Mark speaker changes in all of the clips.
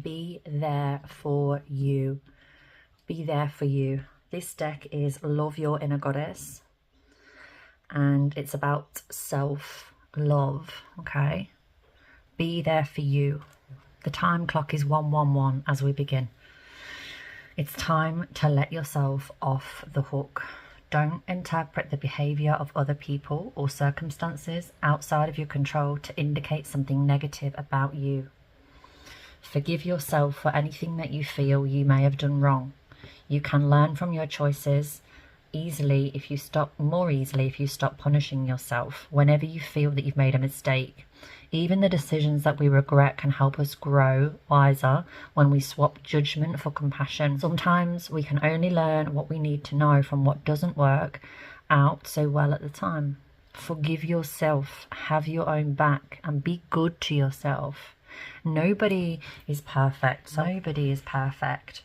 Speaker 1: Be there for you. Be there for you. This deck is Love Your Inner Goddess, and it's about self-love, okay? Be there for you. The time clock is 111 as we begin. It's time to let yourself off the hook. Don't interpret the behavior of other people or circumstances outside of your control to indicate something negative about you. Forgive yourself for anything that you feel you may have done wrong. You can learn from your choices more easily if you stop punishing yourself whenever you feel that you've made a mistake. Even the decisions that we regret can help us grow wiser when we swap judgment for compassion. Sometimes we can only learn what we need to know from what doesn't work out so well at the time. Forgive yourself, have your own back, and be good to yourself. Nobody is perfect. Nobody is perfect.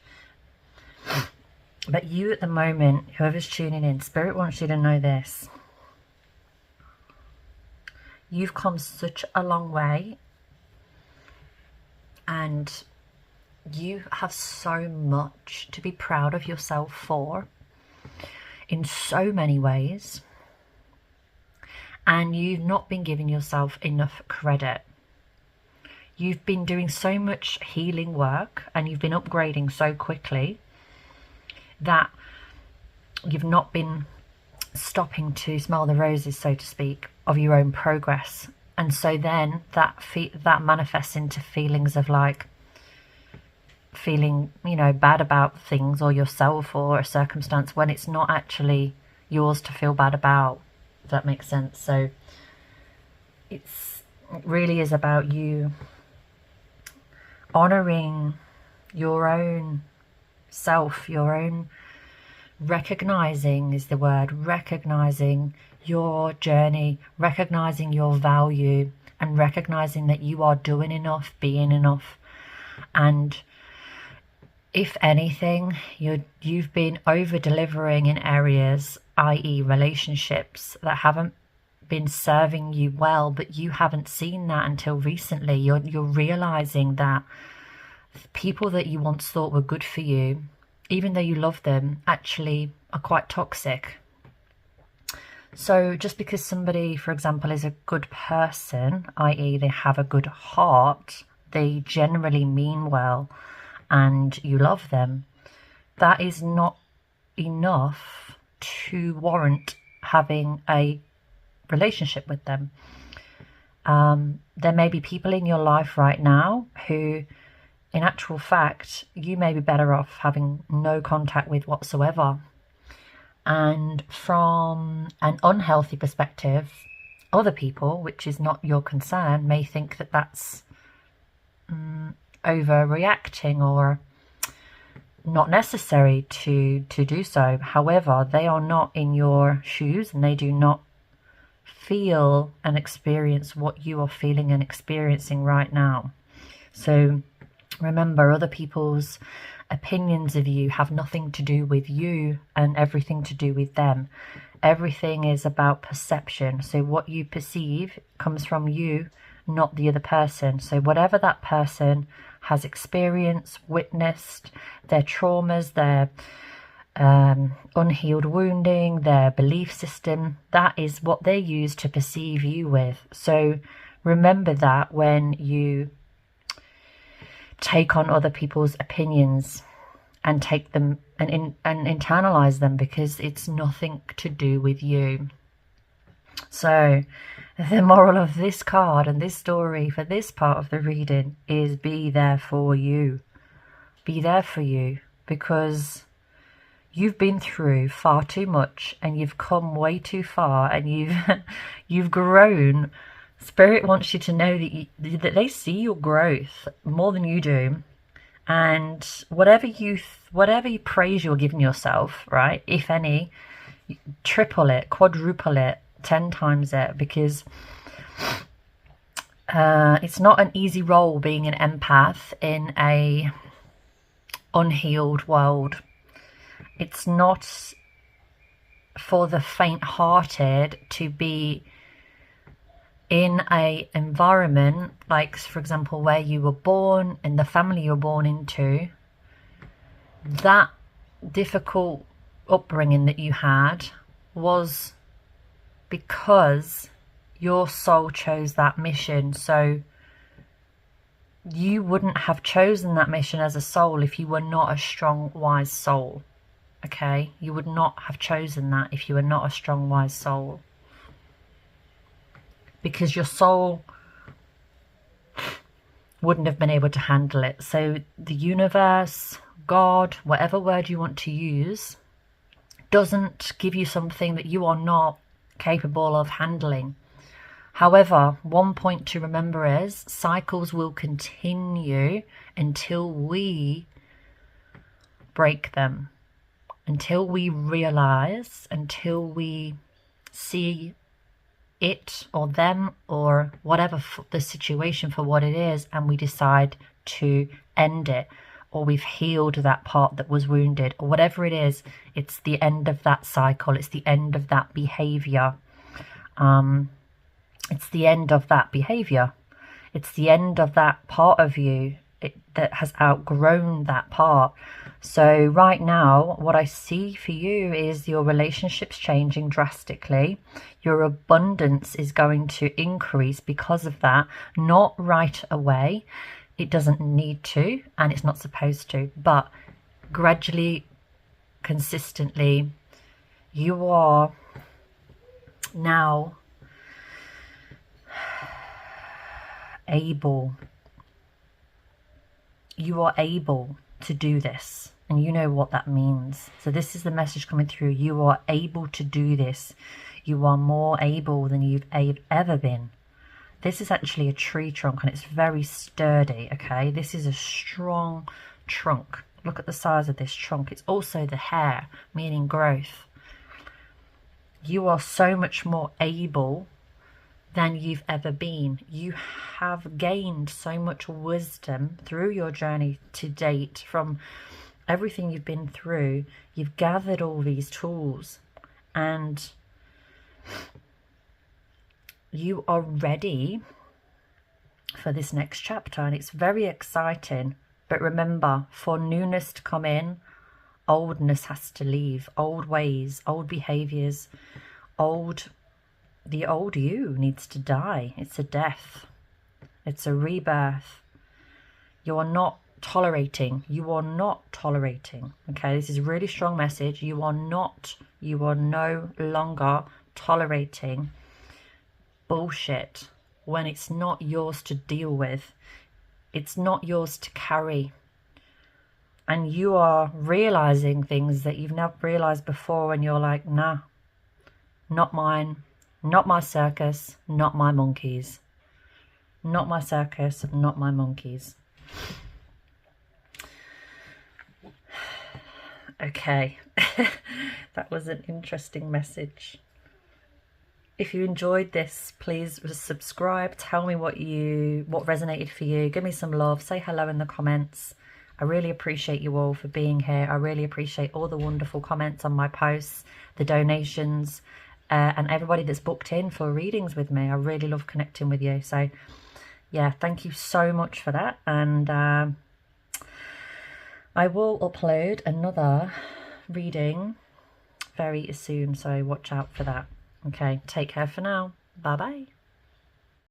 Speaker 1: But you at the moment, whoever's tuning in, Spirit wants you to know this. You've come such a long way, and you have so much to be proud of yourself for in so many ways, and you've not been giving yourself enough credit. You've been doing so much healing work and you've been upgrading so quickly that you've not been stopping to smell the roses, so to speak, of your own progress. And so then that manifests into feelings of like feeling, bad about things or yourself or a circumstance when it's not actually yours to feel bad about, if that makes sense. So it really is about you honoring your own self, your own recognizing is the word, recognizing your journey, recognizing your value, and recognizing that you are doing enough, being enough. And if anything, you've been over delivering in areas, i.e. relationships that haven't been serving you well, but you haven't seen that until recently. You're realizing that people that you once thought were good for you, even though you love them, actually are quite toxic. So just because somebody, for example, is a good person, i.e. they have a good heart, they generally mean well, and you love them, that is not enough to warrant having a relationship with them. There may be people in your life right now who, in actual fact, you may be better off having no contact with whatsoever. And from an unhealthy perspective, other people, which is not your concern, may think that that's overreacting or not necessary to do so. However, they are not in your shoes and they do not feel and experience what you are feeling and experiencing right now. So remember, other people's opinions of you have nothing to do with you and everything to do with them. Everything is about perception. So what you perceive comes from you, not the other person. So whatever that person has experienced, witnessed, their traumas, their unhealed wounding, their belief system, that is what they use to perceive you with. So remember that when you take on other people's opinions and take them and internalize them, because it's nothing to do with you. So the moral of this card and this story for this part of the reading is be there for you. Be there for you, because you've been through far too much and you've come way too far and you've grown. Spirit wants you to know that they see your growth more than you do, and whatever praise you're giving yourself, right, if any, triple it, quadruple it, 10 times it, because it's not an easy role being an empath in a unhealed world. It's not for the faint-hearted to be in a environment, like for example where you were born, in the family you were born into, that difficult upbringing that you had was because your soul chose that mission. So you wouldn't have chosen that mission as a soul if you were not a strong, wise soul. Okay? You would not have chosen that if you were not a strong, wise soul. Because your soul wouldn't have been able to handle it. So the universe, God, whatever word you want to use, doesn't give you something that you are not capable of handling. However, one point to remember is cycles will continue until we break them, until we realize, until we see it or them or whatever the situation for what it is, and we decide to end it, or we've healed that part that was wounded, or whatever it is. It's the end of that cycle. It's the end of that behavior. It's the end of that behavior. It's the end of that part of you that has outgrown that part. So right now, what I see for you is your relationships changing drastically. Your abundance is going to increase because of that. Not right away. It doesn't need to, and it's not supposed to. But gradually, consistently, you are now able. You are able to do this, and you know what that means. So this is the message coming through. You are able to do this. You are more able than you've ever been. This is actually a tree trunk, and it's very sturdy. Okay, this is a strong trunk. Look at the size of this trunk. It's also the hair, meaning growth. You are so much more able than you've ever been. You have gained so much wisdom through your journey to date. From everything you've been through, you've gathered all these tools, and you are ready for this next chapter, and it's very exciting. But remember, for newness to come in, oldness has to leave. Old ways, old behaviors, the old you needs to die. It's a death. It's a rebirth. You are not tolerating. You are not tolerating. Okay, this is a really strong message. You are no longer tolerating bullshit when it's not yours to deal with. It's not yours to carry. And you are realizing things that you've never realized before, and you're like, nah, not mine. Not my circus, not my monkeys. Not my circus, not my monkeys. Okay, that was an interesting message. If you enjoyed this, please subscribe. Tell me what resonated for you. Give me some love. Say hello in the comments. I really appreciate you all for being here. I really appreciate all the wonderful comments on my posts, the donations, and everybody that's booked in for readings with me. I really love connecting with you. So yeah, thank you so much for that. And I will upload another reading very soon, so watch out for that. Okay, take care for now. Bye bye.